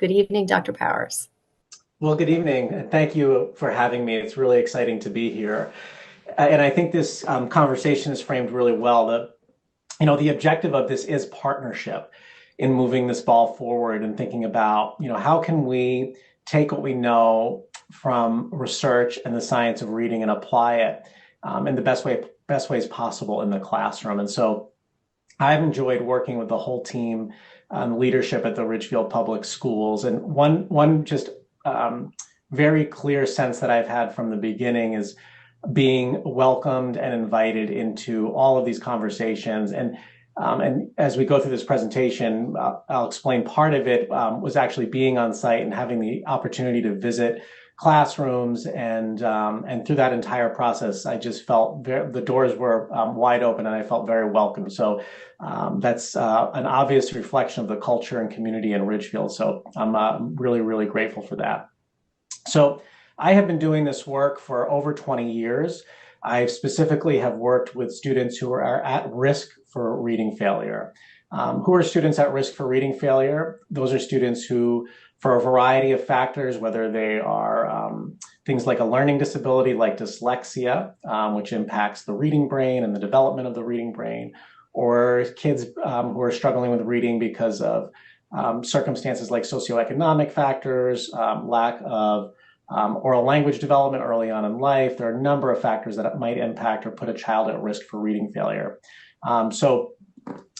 Good evening, Dr. Powers. Well, good evening, and thank you for having me. It's really exciting to be here. And I think this conversation is framed really well. The objective of this is partnership in moving this ball forward and thinking about, how can we take what we know from research and the science of reading and apply it in the best ways possible in the classroom. And so I've enjoyed working with the whole team, leadership at the Ridgefield Public Schools. And one just um, very clear sense that I've had from the beginning is being welcomed and invited into all of these conversations. And as we go through this presentation, I'll explain part of it was actually being on site and having the opportunity to visit classrooms, and through that entire process, I just felt the doors were wide open, and I felt very welcome. So that's an obvious reflection of the culture and community in Ridgefield. So I'm really, really grateful for that. So I have been doing this work for over 20 years. I specifically have worked with students who are at risk for reading failure. Who are students at risk for reading failure? Those are students who, for a variety of factors, whether they are things like a learning disability like dyslexia, which impacts the reading brain and the development of the reading brain, or kids who are struggling with reading because of circumstances like socioeconomic factors, lack of oral language development early on in life. There are a number of factors that might impact or put a child at risk for reading failure. So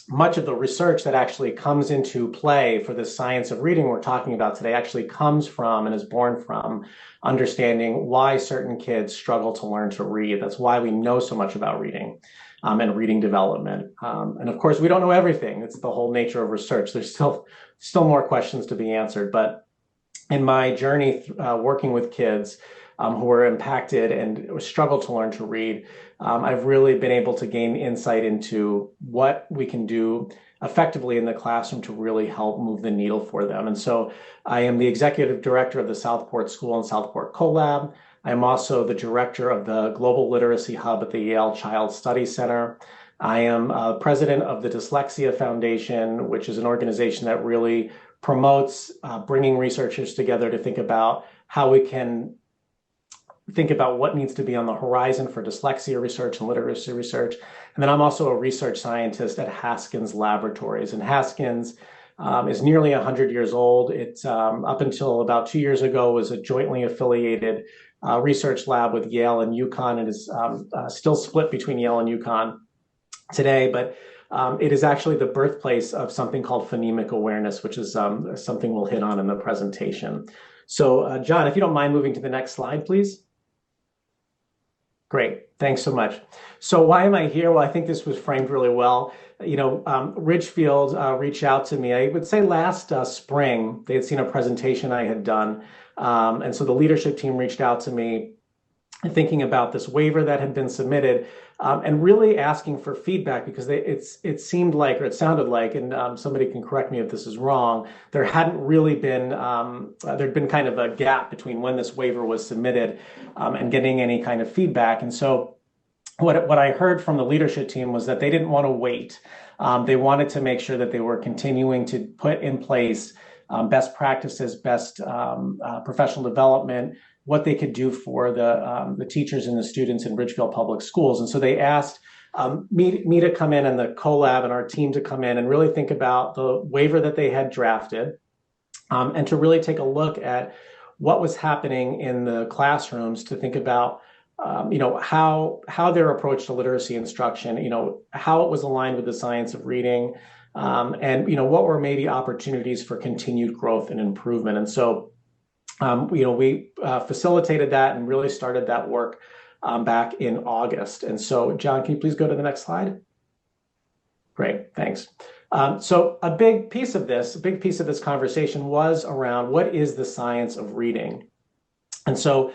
much of the research that actually comes into play for the science of reading we're talking about today actually comes from and is born from understanding why certain kids struggle to learn to read. That's why we know so much about reading and reading development. And of course, we don't know everything. It's the whole nature of research. There's still more questions to be answered. But in my journey working with kids who are impacted and struggle to learn to read, I've really been able to gain insight into what we can do effectively in the classroom to really help move the needle for them. And so I am the executive director of the Southport School and Southport CoLab. I am also the director of the Global Literacy Hub at the Yale Child Study Center. I am president of the Dyslexia Foundation, which is an organization that really promotes bringing researchers together to think about how we can think about what needs to be on the horizon for dyslexia research and literacy research. And then I'm also a research scientist at Haskins Laboratories. And Haskins is nearly 100 years old. It's up until about 2 years ago was a jointly affiliated research lab with Yale and UConn. It is still split between Yale and UConn today, but it is actually the birthplace of something called phonemic awareness, which is something we'll hit on in the presentation. So John, if you don't mind moving to the next slide, please. Great, thanks so much. So why am I here? Well, I think this was framed really well. Ridgefield reached out to me, I would say last spring. They had seen a presentation I had done. And so the leadership team reached out to me thinking about this waiver that had been submitted, and really asking for feedback because it seemed like, or it sounded like, and somebody can correct me if this is wrong, there hadn't really been, there'd been kind of a gap between when this waiver was submitted and getting any kind of feedback. And so what I heard from the leadership team was that they didn't want to wait. They wanted to make sure that they were continuing to put in place best practices, best professional development, what they could do for the teachers and the students in Ridgefield Public Schools. And so they asked me to come in and the CoLab and our team to come in and really think about the waiver that they had drafted, and to really take a look at what was happening in the classrooms, to think about how their approach to literacy instruction, how it was aligned with the science of reading, and what were maybe opportunities for continued growth and improvement. And so we facilitated that and really started that work back in August. And so, John, can you please go to the next slide? Great, thanks. So a big piece of this conversation was around what is the science of reading. And so,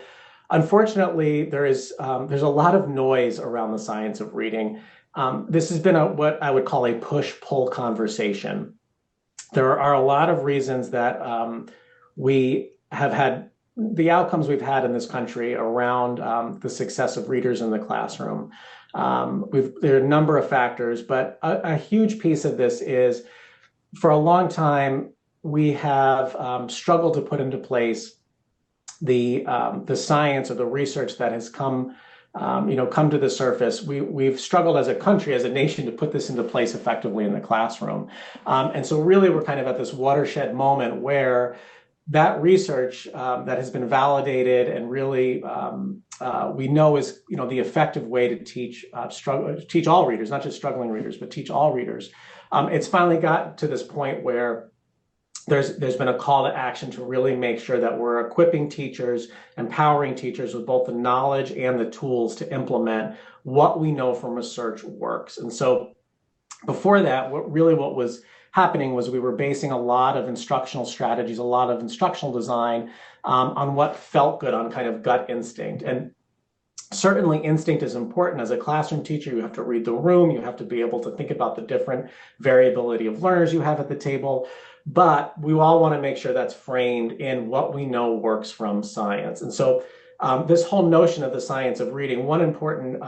unfortunately, there's a lot of noise around the science of reading. This has been what I would call a push-pull conversation. There are a lot of reasons that we have had the outcomes we've had in this country around the success of readers in the classroom. There are a number of factors, but a huge piece of this is, for a long time, we have struggled to put into place the science or the research that has come come to the surface. We've struggled as a country, as a nation, to put this into place effectively in the classroom. And so really we're kind of at this watershed moment where that research that has been validated and really we know is the effective way to teach all readers, not just struggling readers, but teach all readers. It's finally got to this point where there's been a call to action to really make sure that we're equipping teachers, empowering teachers with both the knowledge and the tools to implement what we know from research works. And so before that, what was happening was we were basing a lot of instructional strategies, a lot of instructional design on what felt good, on kind of gut instinct. And certainly instinct is important. As a classroom teacher, you have to read the room, you have to be able to think about the different variability of learners you have at the table. But we all want to make sure that's framed in what we know works from science. And so this whole notion of the science of reading, one important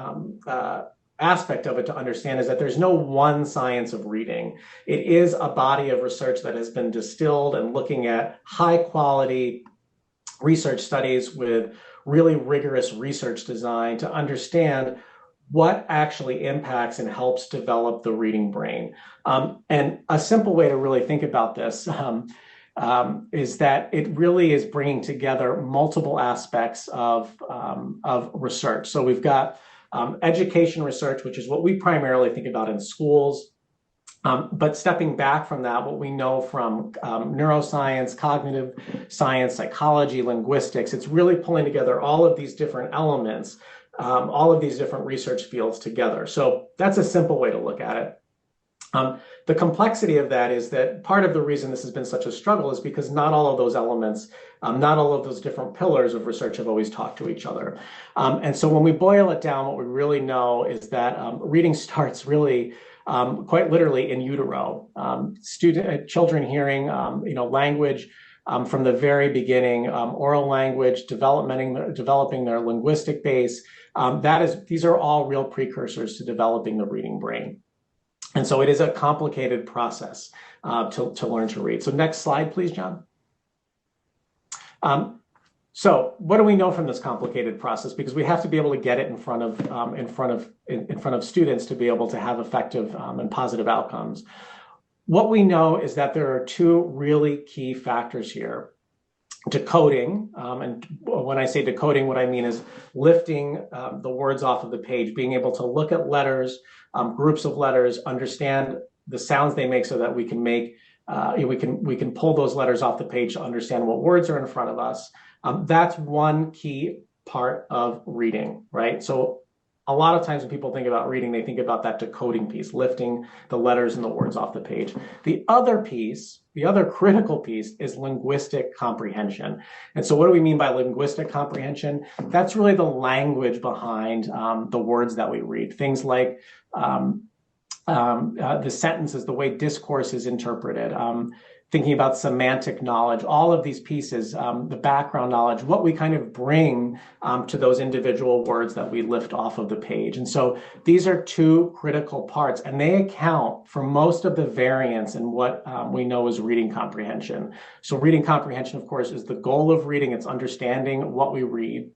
aspect of it to understand is that there's no one science of reading. It is a body of research that has been distilled and looking at high quality research studies with really rigorous research design to understand what actually impacts and helps develop the reading brain. And a simple way to really think about this is that it really is bringing together multiple aspects of research. So we've got education research, which is what we primarily think about in schools. But stepping back from that, what we know from neuroscience, cognitive science, psychology, linguistics, it's really pulling together all of these different elements, all of these different research fields together. So that's a simple way to look at it. The complexity of that is that part of the reason this has been such a struggle is because not all of those elements, not all of those different pillars of research have always talked to each other. And so when we boil it down, what we really know is that reading starts really quite literally in utero. Children hearing, language from the very beginning, oral language, developing their linguistic base. These are all real precursors to developing the reading brain. And so it is a complicated process to learn to read. So next slide, please, John. So what do we know from this complicated process? Because we have to be able to get it in front of students to be able to have effective and positive outcomes. What we know is that there are two really key factors here. Decoding, and when I say decoding, what I mean is lifting the words off of the page, being able to look at letters, groups of letters, understand the sounds they make so that we can we can pull those letters off the page to understand what words are in front of us. That's one key part of reading, right? So a lot of times when people think about reading, they think about that decoding piece, lifting the letters and the words off the page. The other piece, the other critical piece, is linguistic comprehension. And so what do we mean by linguistic comprehension? That's really the language behind the words that we read. Things like the sentences, the way discourse is interpreted, thinking about semantic knowledge, all of these pieces, the background knowledge, what we kind of bring to those individual words that we lift off of the page. And so these are two critical parts, and they account for most of the variance in what we know as reading comprehension. So reading comprehension, of course, is the goal of reading. It's understanding what we read.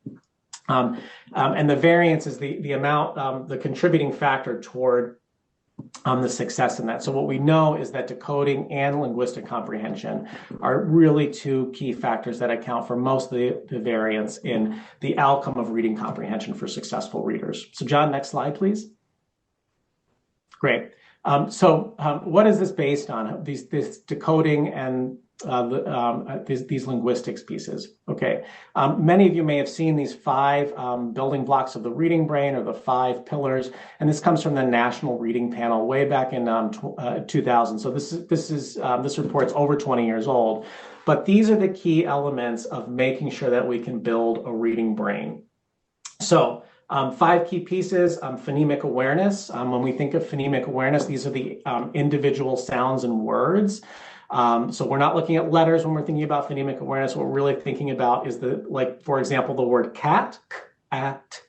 And the variance is the amount, the contributing factor toward the success in that. So what we know is that decoding and linguistic comprehension are really two key factors that account for most of the variance in the outcome of reading comprehension for successful readers. So John, next slide, please. Great. So what is this based on? This decoding and these linguistics pieces. Okay. Many of you may have seen these 5 building blocks of the reading brain, or the 5 pillars, and this comes from the National Reading Panel way back in 2000. So this report's over 20 years old, but these are the key elements of making sure that we can build a reading brain. So 5 key pieces: phonemic awareness. When we think of phonemic awareness, these are the individual sounds and words. So we're not looking at letters when we're thinking about phonemic awareness. What we're really thinking about is for example, the word cat, at.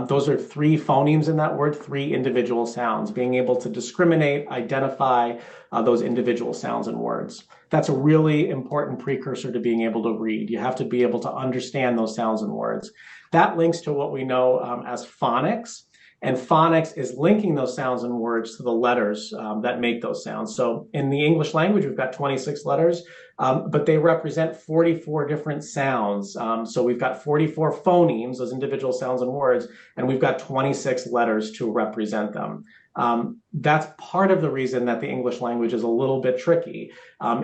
Those are 3 phonemes in that word, 3 individual sounds, being able to discriminate, identify those individual sounds and words. that's a really important precursor to being able to read. You have to be able to understand those sounds and words. That links to what we know as phonics. And phonics is linking those sounds and words to the letters that make those sounds. So in the English language, we've got 26 letters, but they represent 44 different sounds. So we've got 44 phonemes, those individual sounds and words, and we've got 26 letters to represent them. That's part of the reason that the English language is a little bit tricky,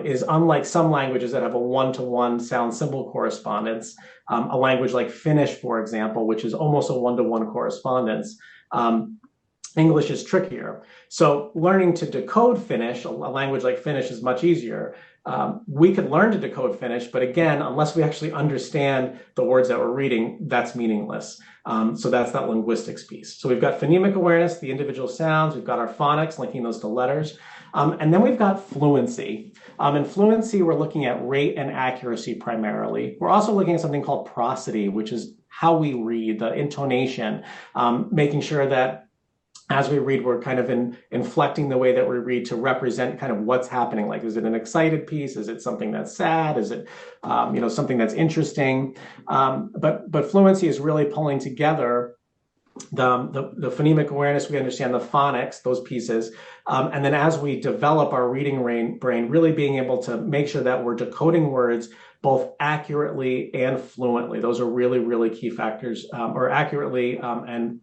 is unlike some languages that have a one-to-one sound symbol correspondence, a language like Finnish, for example, which is almost a one-to-one correspondence. English is trickier. So learning to decode Finnish, a language like Finnish, is much easier. We could learn to decode Finnish, but again, unless we actually understand the words that we're reading, that's meaningless. So that's that linguistics piece. So we've got phonemic awareness, the individual sounds. We've got our phonics, linking those to letters. And then we've got fluency. In fluency, we're looking at rate and accuracy primarily. We're also looking at something called prosody, which is how we read, the intonation, making sure that as we read, we're kind of inflecting the way that we read to represent kind of what's happening. Like, is it an excited piece? Is it something that's sad? Is it, something that's interesting? But fluency is really pulling together the phonemic awareness. We understand the phonics, those pieces. And then as we develop our reading brain, really being able to make sure that we're decoding words both accurately and fluently. Those are really, really key factors, or accurately and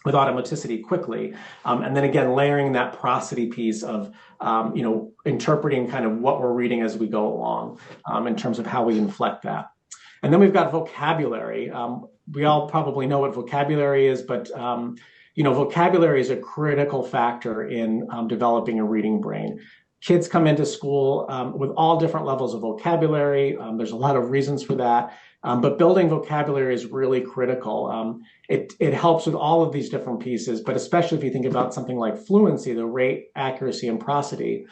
with automaticity quickly. And then again, layering that prosody piece of, interpreting kind of what we're reading as we go along in terms of how we inflect that. And then we've got vocabulary. We all probably know what vocabulary is, but vocabulary is a critical factor in developing a reading brain. Kids come into school with all different levels of vocabulary. There's a lot of reasons for that. But building vocabulary is really critical. It helps with all of these different pieces, but especially if you think about something like fluency, the rate, accuracy, and prosody.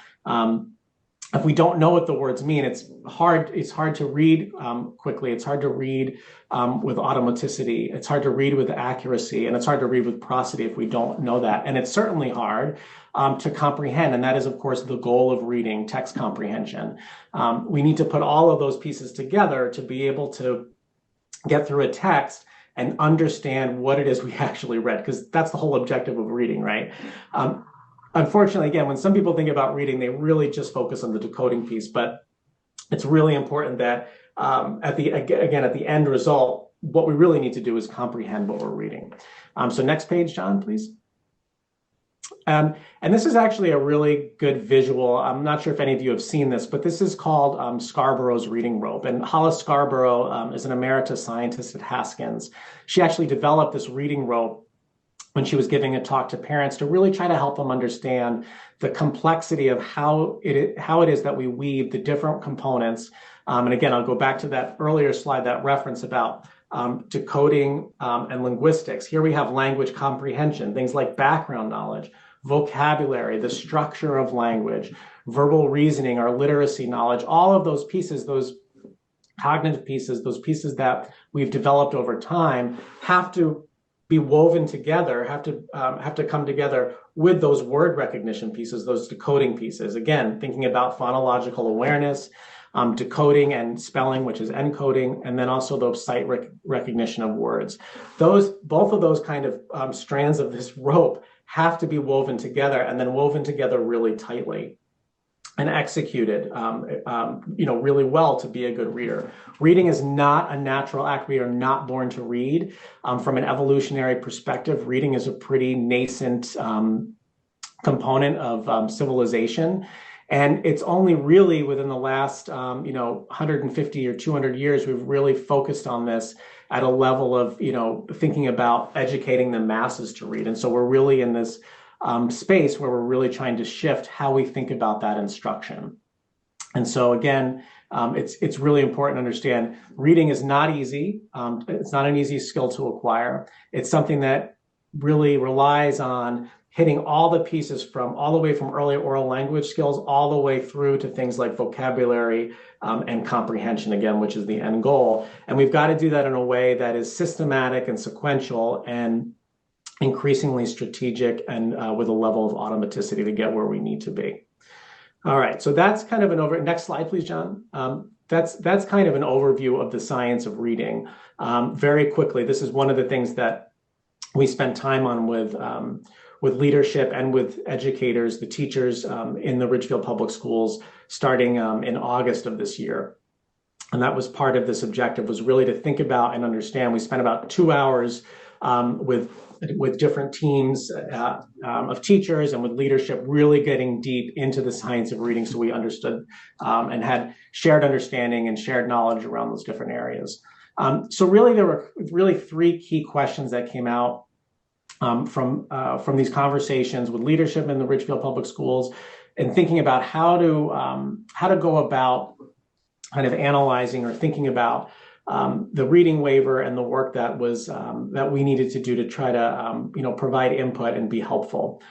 If we don't know what the words mean, it's hard to read quickly. It's hard to read with automaticity. It's hard to read with accuracy, and it's hard to read with prosody if we don't know that. And it's certainly hard to comprehend, and that is, of course, the goal of reading, text comprehension. We need to put all of those pieces together to be able to get through a text and understand what it is we actually read, because that's the whole objective of reading, right? Unfortunately, again, when some people think about reading, they really just focus on the decoding piece, but it's really important that at the end result, what we really need to do is comprehend what we're reading. So next page, John, please. And this is actually a really good visual. I'm not sure if any of you have seen this, but this is called Scarborough's reading rope. And Hollis Scarborough is an emeritus scientist at Haskins. She actually developed this reading rope when she was giving a talk to parents to really try to help them understand the complexity of how it is that we weave the different components. And again, I'll go back to that earlier slide, that reference about decoding and linguistics. Here we have language comprehension, things like background knowledge, vocabulary, the structure of language, verbal reasoning, our literacy knowledge, all of those pieces, those cognitive pieces, those pieces that we've developed over time have to be woven together, have to come together with those word recognition pieces, those decoding pieces. Again, thinking about phonological awareness, decoding and spelling, which is encoding, and then also those sight recognition of words. Both of those kind of strands of this rope have to be woven together, and then woven together really tightly and executed really well to be a good reader. Reading is not a natural act. We are not born to read. From an evolutionary perspective, reading is a pretty nascent component of civilization. And it's only really within the last 150 or 200 years, we've really focused on this at a level of thinking about educating the masses to read. And so we're really in this space where we're really trying to shift how we think about that instruction. And so again, it's really important to understand reading is not easy. It's not an easy skill to acquire. It's something that really relies on hitting all the pieces all the way from early oral language skills all the way through to things like vocabulary and comprehension, again, which is the end goal. And we've got to do that in a way that is systematic and sequential and increasingly strategic and with a level of automaticity to get where we need to be. All right, so that's kind of an next slide, please, John. That's kind of an overview of the science of reading. Very quickly, this is one of the things that we spent time on with leadership and with educators, the teachers in the Ridgefield Public Schools, starting in August of this year. And that was part of this objective, was really to think about and understand. We spent about 2 hours with different teams of teachers and with leadership, really getting deep into the science of reading, so we understood and had shared understanding and shared knowledge around those different areas. So really, there were really 3 key questions that came out from these conversations with leadership in the Ridgefield Public Schools, and thinking about how to go about kind of analyzing or thinking about the reading waiver and the work that was that we needed to do to try to provide input and be helpful.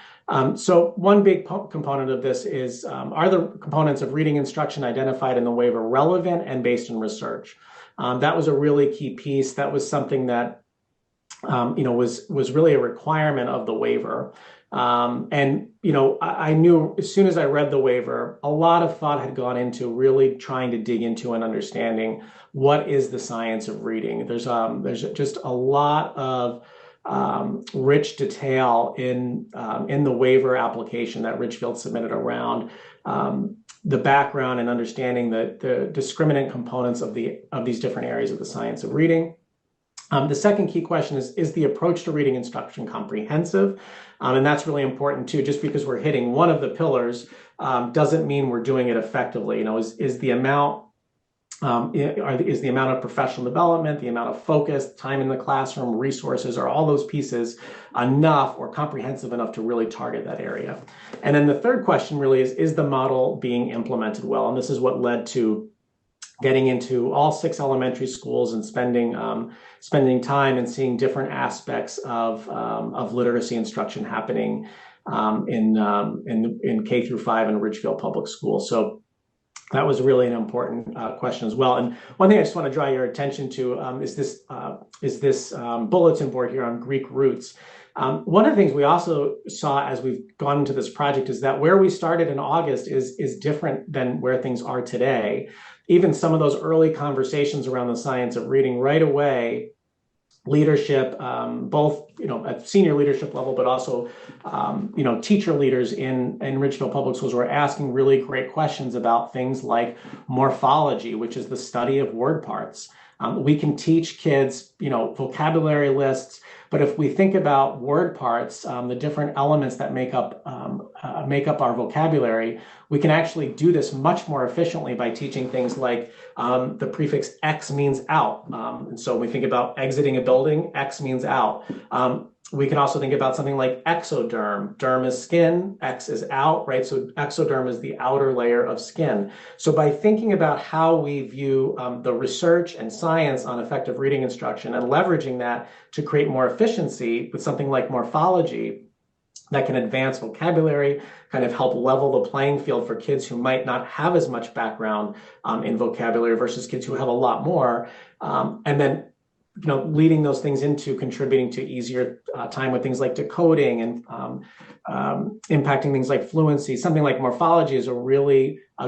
So one big component of this is, are the components of reading instruction identified in the waiver relevant and based in research? That was a really key piece. That was something that was really a requirement of the waiver. And I knew as soon as I read the waiver, a lot of thought had gone into really trying to dig into and understanding what is the science of reading. There's just a lot of rich detail in the waiver application that Ridgefield submitted around the background and understanding the discriminant components of these different areas of the science of reading. The second key question is the approach to reading instruction comprehensive? And that's really important too. Just because we're hitting one of the pillars doesn't mean we're doing it effectively. Is the amount of professional development, the amount of focus, time in the classroom, resources, are all those pieces enough or comprehensive enough to really target that area? And then the third question really is the model being implemented well? And this is what led to getting into all 6 elementary schools and spending time and seeing different aspects of literacy instruction happening in K through 5 in Ridgefield Public Schools. So that was really an important question as well. And one thing I just want to draw your attention to is this bulletin board here on Greek roots. One of the things we also saw as we've gone into this project is that where we started in August is different than where things are today. Even some of those early conversations around the science of reading, right away, leadership, both at senior leadership level, but also teacher leaders in Ridgefield Public Schools were asking really great questions about things like morphology, which is the study of word parts. We can teach kids, vocabulary lists, but if we think about word parts, the different elements that make up our vocabulary, we can actually do this much more efficiently by teaching things like the prefix X means out. And so when we think about exiting a building, X means out. We can also think about something like exoderm. Derm is skin, X is out, right? So exoderm is the outer layer of skin. So by thinking about how we view the research and science on effective reading instruction and leveraging that to create more efficiency with something like morphology that can advance vocabulary, kind of help level the playing field for kids who might not have as much background in vocabulary versus kids who have a lot more, and then leading those things into contributing to easier time with things like decoding and impacting things like fluency. Something like morphology is a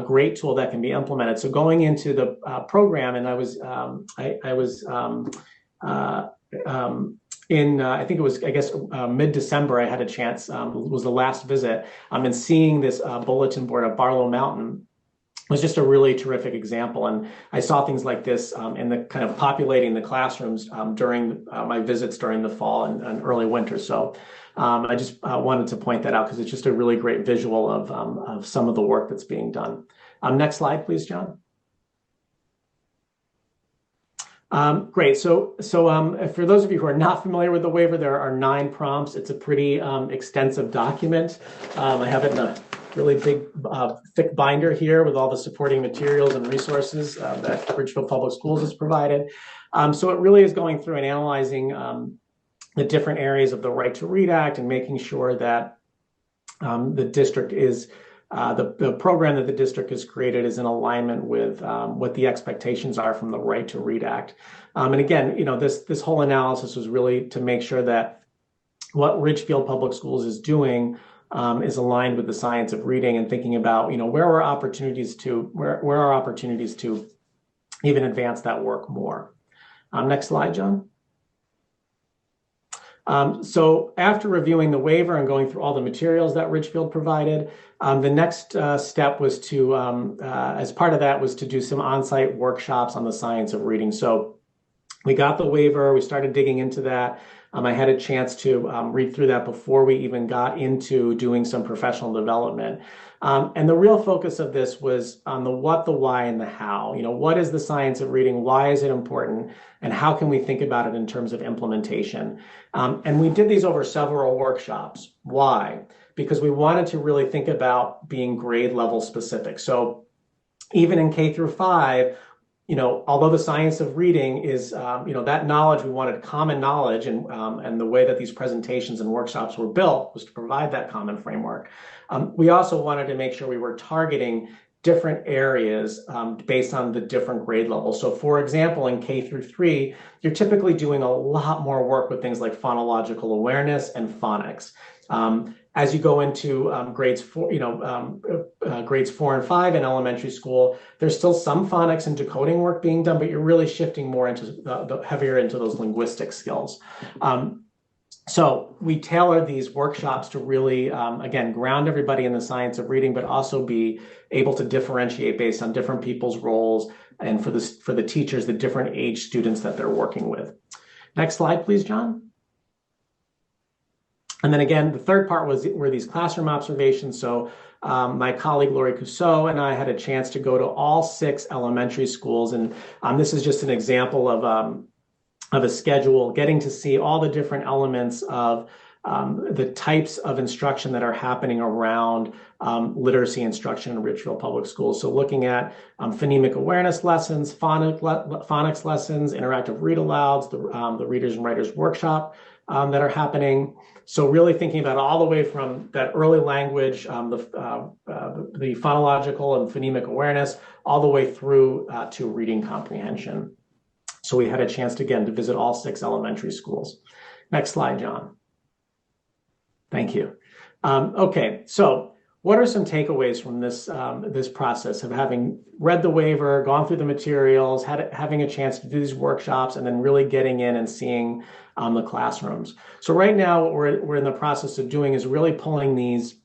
great tool that can be implemented. So going into the program, and I think it was, mid-December, I had a chance, was the last visit, and seeing this bulletin board at Barlow Mountain was just a really terrific example. And I saw things like this in the kind of populating the classrooms during my visits during the fall and early winter. So I just wanted to point that out because it's just a really great visual of some of the work that's being done. Next slide, please, John. Great. So for those of you who are not familiar with the waiver, there are 9 prompts. It's a pretty extensive document. I have it in a really big, thick binder here with all the supporting materials and resources that Ridgefield Public Schools has provided. So it really is going through and analyzing the different areas of the Right to Read Act and making sure that the district is the program that the district has created is in alignment with what the expectations are from the Right to Read Act. And again, this whole analysis was really to make sure that what Ridgefield Public Schools is doing is aligned with the science of reading and thinking about, where are opportunities to even advance that work more. Next slide, John. So after reviewing the waiver and going through all the materials that Ridgefield provided, the next step was to, as part of that, was to do some on-site workshops on the science of reading. So we got the waiver, we started digging into that. I had a chance to read through that before we even got into doing some professional development. And the real focus of this was on the what, the why, and the how. What is the science of reading? Why is it important? And how can we think about it in terms of implementation? And we did these over several workshops. Why? Because we wanted to really think about being grade level specific. So even in K through 5, although the science of reading is, that knowledge, we wanted common knowledge, and the way that these presentations and workshops were built was to provide that common framework. We also wanted to make sure we were targeting different areas based on the different grade levels. So for example, in K through 3, you're typically doing a lot more work with things like phonological awareness and phonics. As you go into grades 4 and 5 in elementary school, there's still some phonics and decoding work being done, but you're really shifting more into heavier into those linguistic skills. So we tailored these workshops to really, again, ground everybody in the science of reading, but also be able to differentiate based on different people's roles and for the teachers, the different age students that they're working with. Next slide, please, John. And then again, the third part were these classroom observations. So my colleague Lori Cousseau and I had a chance to go to all 6 elementary schools, and this is just an example of a schedule, getting to see all the different elements of the types of instruction that are happening around literacy instruction in Ridgefield Public Schools. So looking at phonemic awareness lessons, phonics lessons, interactive read-alouds, the Readers and Writers Workshop that are happening. So really thinking about all the way from that early language, the phonological and phonemic awareness, all the way through to reading comprehension. So we had a chance to, again, to visit all 6 elementary schools. Next slide, John. Thank you. Okay, so what are some takeaways from this process of having read the waiver, gone through the materials, having a chance to do these workshops, and then really getting in and seeing the classrooms? So right now, what we're in the process of doing is really pulling these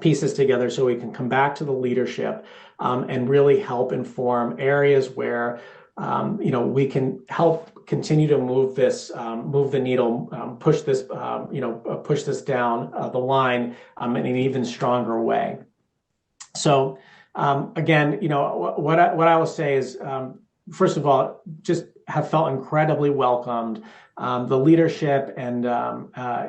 pieces together so we can come back to the leadership and really help inform areas where we can help continue to move the needle, push this down the line in an even stronger way. So again, what I will say is, first of all, just have felt incredibly welcomed. The leadership and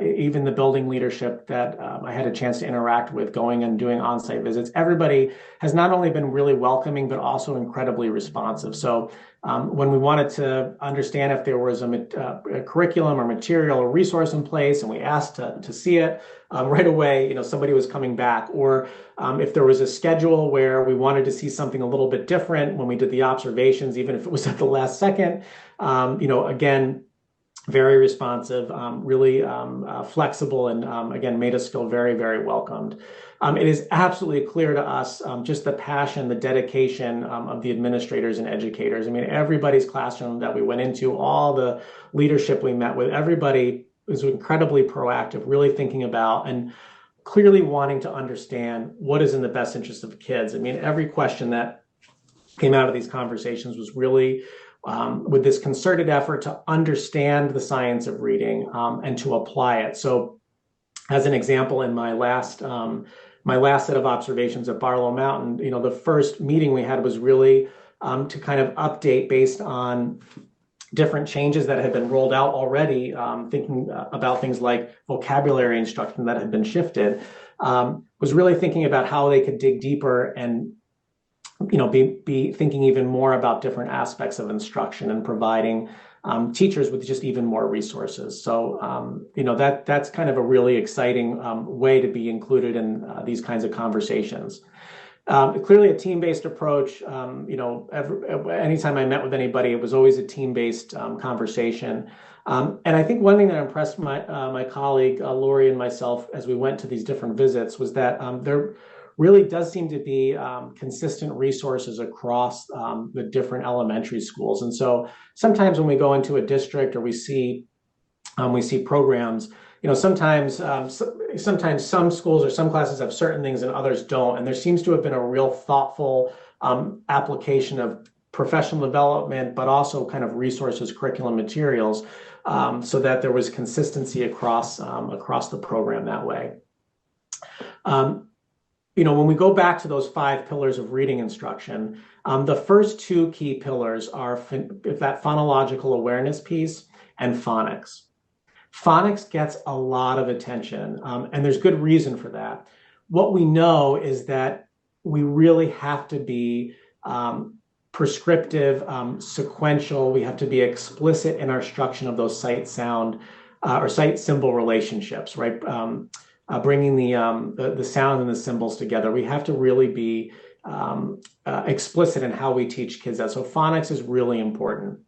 even the building leadership that I had a chance to interact with going and doing on-site visits, everybody has not only been really welcoming, but also incredibly responsive. So when we wanted to understand if there was a curriculum or material or resource in place, and we asked to see it right away, somebody was coming back. Or if there was a schedule where we wanted to see something a little bit different when we did the observations, even if it was at the last second, again, very responsive, really flexible, and again, made us feel very, very welcomed. It is absolutely clear to us just the passion, the dedication of the administrators and educators. I mean, everybody's classroom that we went into, all the leadership we met with, everybody was incredibly proactive, really thinking about and clearly wanting to understand what is in the best interest of kids. I mean, every question that came out of these conversations was really with this concerted effort to understand the science of reading and to apply it. So as an example, in my last set of observations at Barlow Mountain, the first meeting we had was really to kind of update based on different changes that had been rolled out already, thinking about things like vocabulary instruction that had been shifted, was really thinking about how they could dig deeper and be thinking even more about different aspects of instruction and providing teachers with just even more resources. So, that's kind of a really exciting way to be included in these kinds of conversations. Clearly a team-based approach. Anytime I met with anybody, it was always a team-based conversation. And I think one thing that impressed my colleague Lori and myself as we went to these different visits was that there really does seem to be consistent resources across the different elementary schools. And so sometimes when we go into a district or we see programs, sometimes some schools or some classes have certain things and others don't. And there seems to have been a real thoughtful application of professional development, but also kind of resources, curriculum materials, so that there was consistency across the program that way. When we go back to those 5 pillars of reading instruction, the first 2 key pillars are that phonological awareness piece and phonics. Phonics gets a lot of attention, and there's good reason for that. What we know is that we really have to be prescriptive, sequential. We have to be explicit in our instruction of those sight-sound or sight-symbol relationships, right? Bringing the sound and the symbols together. We have to really be explicit in how we teach kids that. So phonics is really important.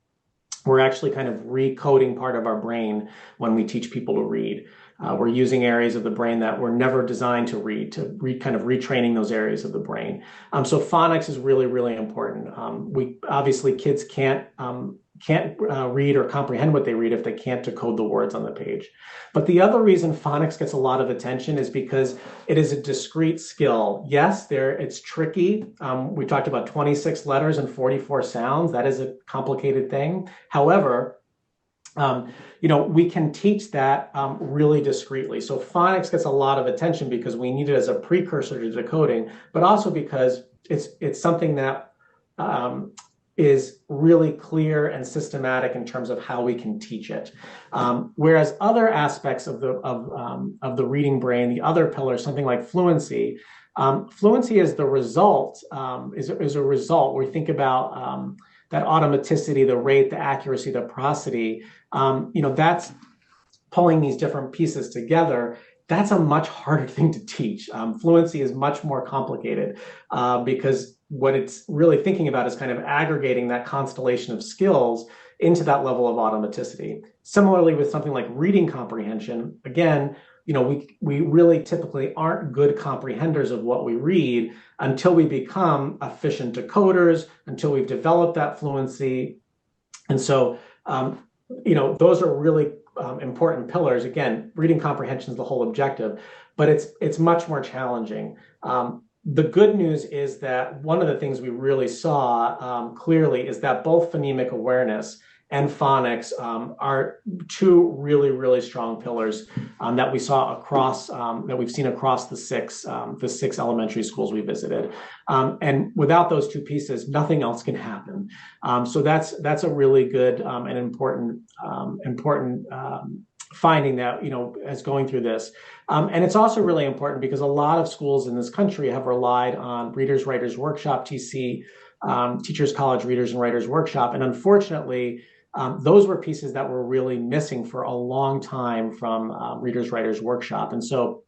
We're actually kind of recoding part of our brain when we teach people to read. We're using areas of the brain that were never designed to read, kind of retraining those areas of the brain. So phonics is really, really important. Obviously kids can't read or comprehend what they read if they can't decode the words on the page. But the other reason phonics gets a lot of attention is because it is a discrete skill. Yes, it's tricky. We talked about 26 letters and 44 sounds. That is a complicated thing. However, we can teach that really discreetly. So phonics gets a lot of attention because we need it as a precursor to decoding, but also because it's something that is really clear and systematic in terms of how we can teach it. Whereas other aspects of the reading brain, the other pillars, something like fluency, fluency is the result, is a result where we think about that automaticity, the rate, the accuracy, the prosody. That's pulling these different pieces together. That's a much harder thing to teach. Fluency is much more complicated because what it's really thinking about is kind of aggregating that constellation of skills into that level of automaticity. Similarly, with something like reading comprehension, again, we really typically aren't good comprehenders of what we read until we become efficient decoders, until we've developed that fluency. And so, those are really important pillars. Again, reading comprehension is the whole objective, but it's much more challenging. The good news is that one of the things we really saw clearly is that both phonemic awareness and phonics are 2 really, really strong pillars that we saw that we've seen across the six elementary schools we visited. And without those 2 pieces, nothing else can happen. So that's a really good and important finding that, as going through this. And it's also really important because a lot of schools in this country have relied on Readers Writers Workshop, TC, Teachers College Readers and Writers Workshop. And unfortunately, those were pieces that were really missing for a long time from Readers Writers Workshop. And so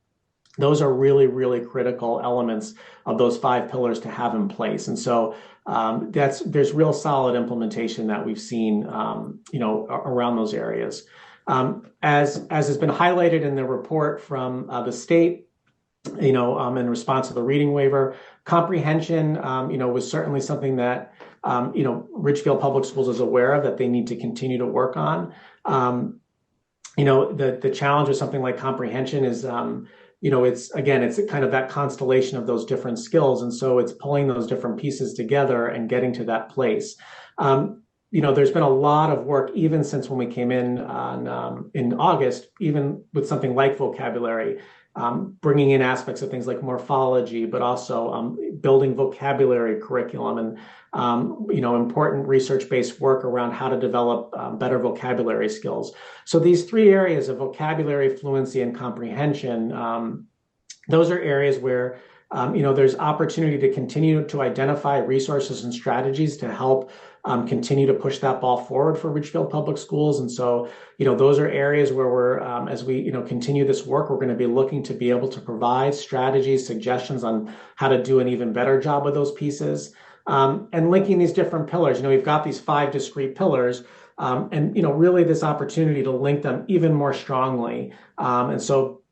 those are really, really critical elements of those 5 pillars to have in place. And so there's real solid implementation that we've seen, around those areas. As has been highlighted in the report from the state, in response to the reading waiver, comprehension, was certainly something that, Ridgefield Public Schools is aware of that they need to continue to work on. The challenge with something like comprehension is, it's kind of that constellation of those different skills. And so it's pulling those different pieces together and getting to that place. There's been a lot of work even since when we came in August, even with something like vocabulary, bringing in aspects of things like morphology, but also building vocabulary curriculum and important research-based work around how to develop better vocabulary skills. So these 3 areas of vocabulary, fluency, and comprehension, those are areas where there's opportunity to continue to identify resources and strategies to help continue to push that ball forward for Ridgefield Public Schools. And so, those are areas where we're, as we, continue this work, we're going to be looking to be able to provide strategies, suggestions on how to do an even better job with those pieces. And linking these different pillars. We've got these 5 discrete pillars, and really this opportunity to link them even more strongly. And so,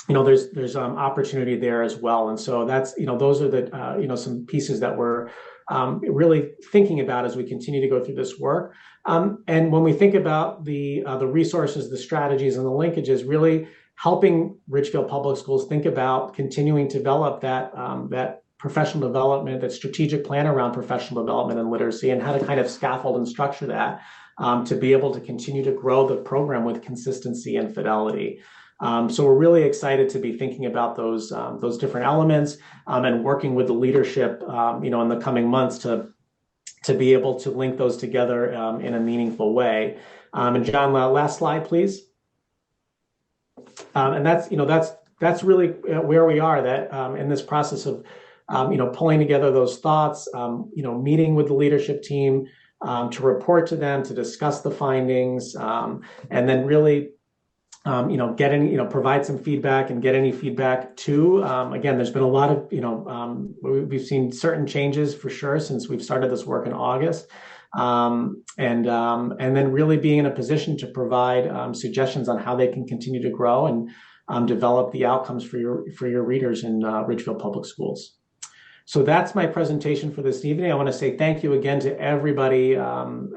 there's opportunity there as well. And so that's those are the some pieces that we're really thinking about as we continue to go through this work. And when we think about the resources, the strategies, and the linkages, really helping Ridgefield Public Schools think about continuing to develop that professional development, that strategic plan around professional development and literacy, and how to kind of scaffold and structure that to be able to continue to grow the program with consistency and fidelity. So we're really excited to be thinking about those different elements and working with the leadership, in the coming months to be able to link those together in a meaningful way. And John, last slide, please. And that's really where we are. That in this process of pulling together those thoughts, meeting with the leadership team to report to them, to discuss the findings, and then really, provide some feedback and get any feedback too. Again, there's been a lot of, we've seen certain changes for sure since we've started this work in August. And then really being in a position to provide suggestions on how they can continue to grow and develop the outcomes for your readers in Ridgefield Public Schools. So that's my presentation for this evening. I want to say thank you again to everybody, and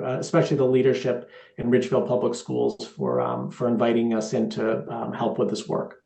especially the leadership in Ridgefield Public Schools for inviting us in to help with this work.